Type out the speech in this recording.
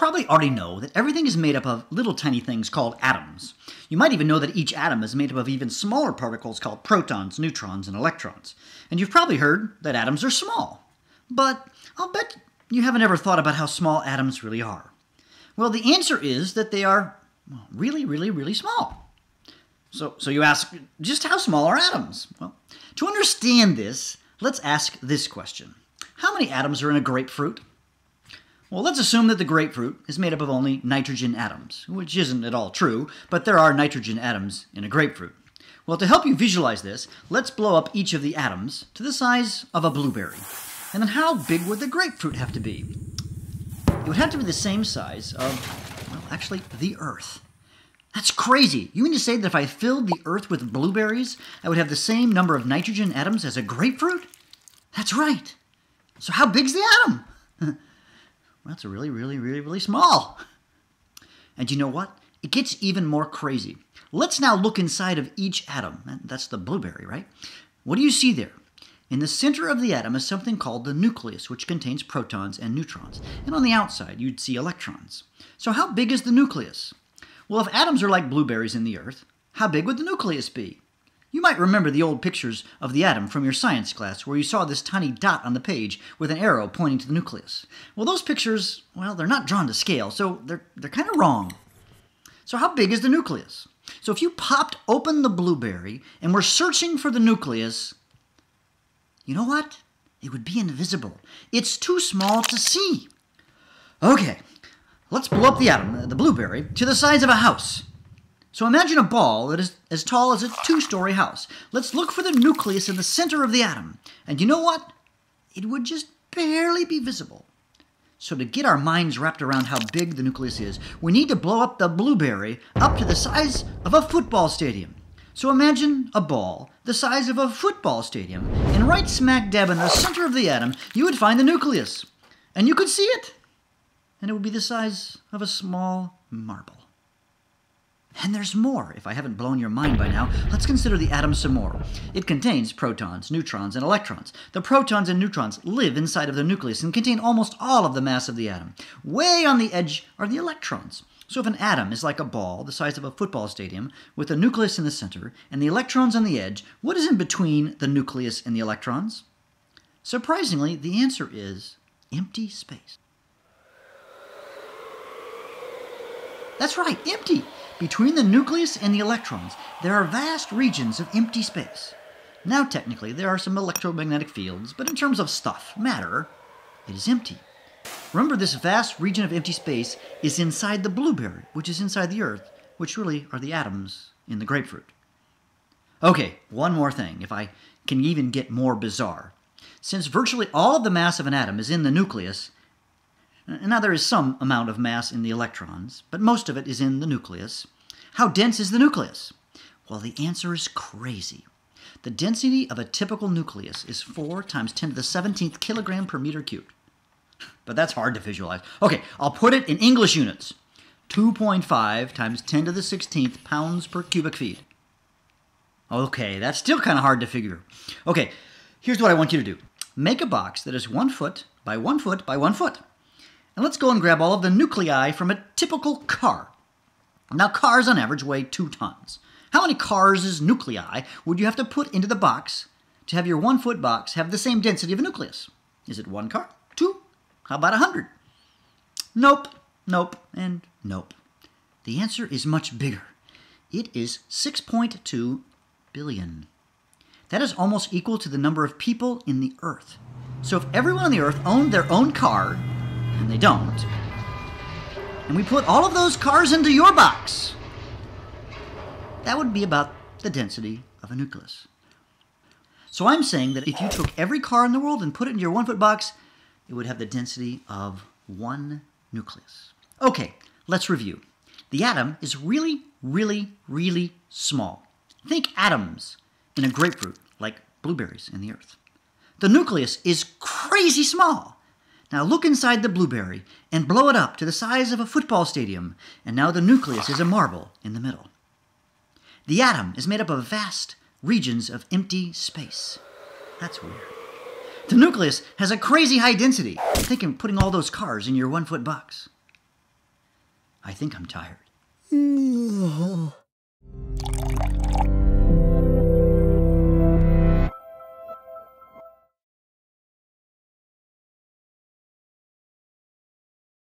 probably already know that everything is made up of little tiny things called atoms. You might even know that each atom is made up of even smaller particles called protons, neutrons, and electrons. And you've probably heard that atoms are small. But I'll bet you haven't ever thought about how small atoms really are. Well, the answer is that they are really, really, really small. So you ask, just how small are atoms? Well, to understand this, let's ask this question. How many atoms are in a grapefruit? Well, let's assume that the grapefruit is made up of only nitrogen atoms, which isn't at all true, but there are nitrogen atoms in a grapefruit. Well, to help you visualize this, let's blow up each of the atoms to the size of a blueberry. And then how big would the grapefruit have to be? It would have to be the same size of, well, actually, the Earth. That's crazy. You mean to say that if I filled the Earth with blueberries, I would have the same number of nitrogen atoms as a grapefruit? That's right. So how big's the atom? Well, that's really, really, really, really small. And you know what? It gets even more crazy. Let's now look inside of each atom. That's the blueberry, right? What do you see there? In the center of the atom is something called the nucleus, which contains protons and neutrons. And on the outside, you'd see electrons. So how big is the nucleus? Well, if atoms are like blueberries in the Earth, how big would the nucleus be? You might remember the old pictures of the atom from your science class where you saw this tiny dot on the page with an arrow pointing to the nucleus. Well, those pictures, well, they're not drawn to scale, so they're kind of wrong. So how big is the nucleus? So if you popped open the blueberry and were searching for the nucleus, you know what? It would be invisible. It's too small to see. Okay, let's blow up the atom, the blueberry, to the size of a house. So imagine a ball that is as tall as a two-story house. Let's look for the nucleus in the center of the atom. And you know what? It would just barely be visible. So to get our minds wrapped around how big the nucleus is, we need to blow up the blueberry up to the size of a football stadium. So imagine a ball the size of a football stadium, and right smack dab in the center of the atom, you would find the nucleus. And you could see it. And it would be the size of a small marble. And there's more. If I haven't blown your mind by now, let's consider the atom some more. It contains protons, neutrons, and electrons. The protons and neutrons live inside of the nucleus and contain almost all of the mass of the atom. Way on the edge are the electrons. So if an atom is like a ball the size of a football stadium with a nucleus in the center and the electrons on the edge, what is in between the nucleus and the electrons? Surprisingly, the answer is empty space. That's right, empty. Between the nucleus and the electrons, there are vast regions of empty space. Now, technically, there are some electromagnetic fields, but in terms of stuff, matter, it is empty. Remember, this vast region of empty space is inside the blueberry, which is inside the Earth, which really are the atoms in the grapefruit. Okay, one more thing, if I can even get more bizarre. Since virtually all of the mass of an atom is in the nucleus, now there is some amount of mass in the electrons, but most of it is in the nucleus. How dense is the nucleus? Well, the answer is crazy. The density of a typical nucleus is 4 times 10 to the 17th kilogram per meter cubed. But that's hard to visualize. Okay, I'll put it in English units. 2.5 times 10 to the 16th pounds per cubic feet. Okay, that's still kind of hard to figure. Okay, here's what I want you to do. Make a box that is 1 foot by 1 foot by 1 foot. And let's go and grab all of the nuclei from a typical car. Now, cars on average weigh 2 tons. How many cars' nuclei would you have to put into the box to have your 1 foot box have the same density of a nucleus? Is it 1 car? 2? How about 100? Nope, nope, and nope. The answer is much bigger. It is 6.2 billion. That is almost equal to the number of people in the Earth. So if everyone on the Earth owned their own car, and they don't, and we put all of those cars into your box, that would be about the density of a nucleus. So I'm saying that if you took every car in the world and put it in your 1 foot box, it would have the density of 1 nucleus. Okay, let's review. The atom is really, really, really small. Think atoms in a grapefruit, like blueberries in the Earth. The nucleus is crazy small. Now look inside the blueberry and blow it up to the size of a football stadium, and now the nucleus is a marble in the middle. The atom is made up of vast regions of empty space. That's weird. The nucleus has a crazy high density. Think of putting all those cars in your 1 foot box. I think I'm tired.